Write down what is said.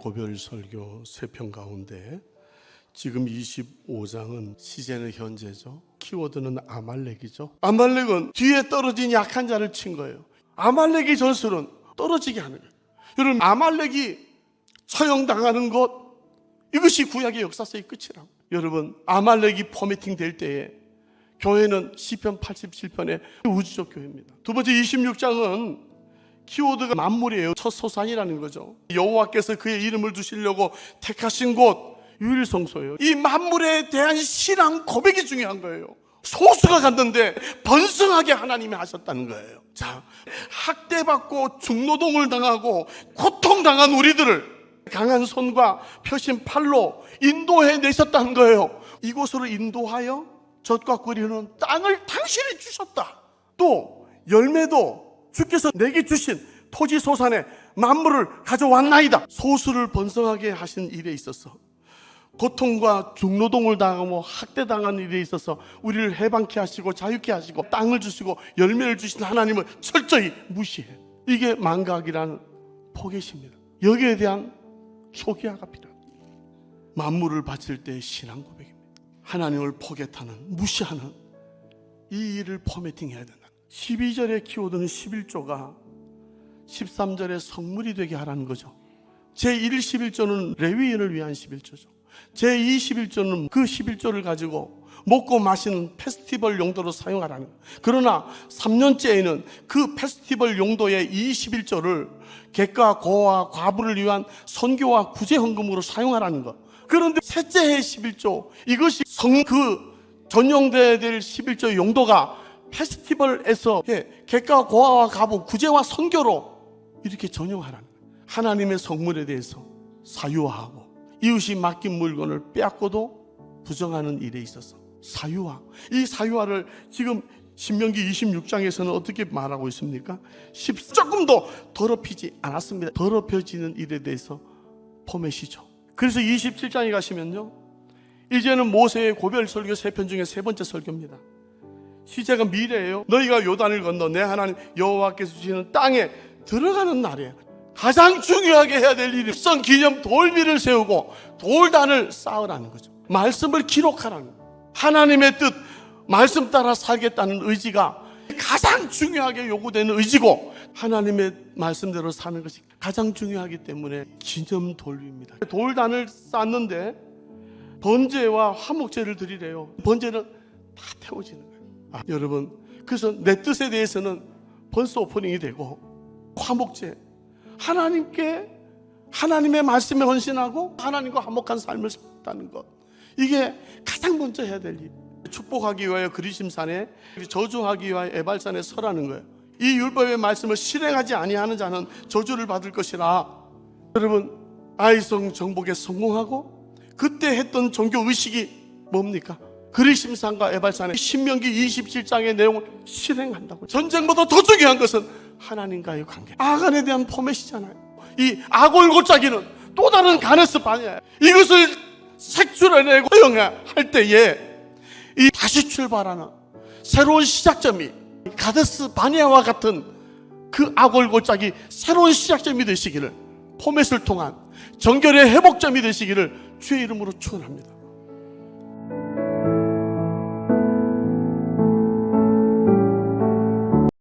고별 설교 3편 가운데 지금 25장은 시제는 현재죠. 키워드는 아말렉이죠. 아말렉은 뒤에 떨어진 약한 자를 친 거예요. 아말렉의 전술은 떨어지게 하는 거예요. 여러분, 아말렉이 처형당하는 것, 이것이 구약의 역사서의 끝이라고. 여러분, 아말렉이 포매팅 될 때에 교회는 시편 87편의 우주적 교회입니다. 두 번째 26장은 키워드가 만물이에요. 첫 소산이라는 거죠. 여호와께서 그의 이름을 두시려고 택하신 곳 유일성소예요. 이 만물에 대한 신앙 고백이 중요한 거예요. 소수가 갔는데 번성하게 하나님이 하셨다는 거예요. 자, 학대받고 중노동을 당하고 고통당한 우리들을 강한 손과 펴신 팔로 인도해 내셨다는 거예요. 이곳으로 인도하여 젖과 꿀이는 땅을 당신이 주셨다. 또 열매도 주께서 내게 주신 토지 소산에 만물을 가져왔나이다. 소수를 번성하게 하신 일에 있어서, 고통과 중노동을 당하고 학대당한 일에 있어서 우리를 해방케 하시고 자유케 하시고 땅을 주시고 열매를 주신 하나님을 철저히 무시해. 이게 망각이라는 포기십니다. 여기에 대한 초기화가 필요합니다. 만물을 바칠 때의 신앙 고백입니다. 하나님을 포기하는, 무시하는 이 일을 포매팅해야 된다. 12절의 키워드는 11조가 13절의 성물이 되게 하라는 거죠. 제1 11조는 레위인을 위한 11조죠. 제2 11조는 그 11조를 가지고 먹고 마시는 페스티벌 용도로 사용하라는 거예요. 그러나 3년째에는 그 페스티벌 용도의 이 11조를 객과 고와 과부를 위한 선교와 구제 헌금으로 사용하라는 것. 그런데 셋째 해 11조, 이것이 그 전용돼야 될 11조의 용도가 페스티벌에서 객과 고아와 과부, 구제와 선교로 이렇게 전용하라는 거예요. 하나님의 성물에 대해서 사유화하고 이웃이 맡긴 물건을 빼앗고도 부정하는 일에 있어서 사유화. 이 사유화를 지금 신명기 26장에서는 어떻게 말하고 있습니까? 조금도 더럽히지 않았습니다. 더럽혀지는 일에 대해서 포맷이죠. 그래서 27장에 가시면요, 이제는 모세의 고별 설교 3편 중에 3번째 설교입니다. 시제가 미래예요. 너희가 요단을 건너 내 하나님 여호와께서 주시는 땅에 들어가는 날이에요. 가장 중요하게 해야 될 일이 입성 기념 돌비를 세우고 돌단을 쌓으라는 거죠. 말씀을 기록하라는 거예요. 하나님의 뜻, 말씀 따라 살겠다는 의지가 가장 중요하게 요구되는 의지고, 하나님의 말씀대로 사는 것이 가장 중요하기 때문에 기념 돌비입니다. 돌단을 쌓는데 번제와 화목제를 드리래요. 번제는 다 태워지는 거예요. 여러분, 그래서 내 뜻에 대해서는 번스 오프닝이 되고, 화목제, 하나님께 하나님의 말씀에 헌신하고 하나님과 화목한 삶을 살다는 것, 이게 가장 먼저 해야 될 일. 축복하기 위하여 그리심산에, 저주하기 위하여 에발산에 서라는 거예요. 이 율법의 말씀을 실행하지 아니하는 자는 저주를 받을 것이라. 여러분, 아이성 정복에 성공하고 그때 했던 종교 의식이 뭡니까? 그리심산과 에발산에 신명기 27장의 내용을 실행한다고. 전쟁보다 더 중요한 것은 하나님과의 관계. 아간에 대한 포맷이잖아요. 이 아골고짜기는 또 다른 가네스 바냐예요. 이것을 색출해내고 허용할 때에 이 다시 출발하는 새로운 시작점이 가데스 바냐와 같은 그 아골고짝이 새로운 시작점이 되시기를, 포맷을 통한 정결의 회복점이 되시기를 주의 이름으로 축원합니다.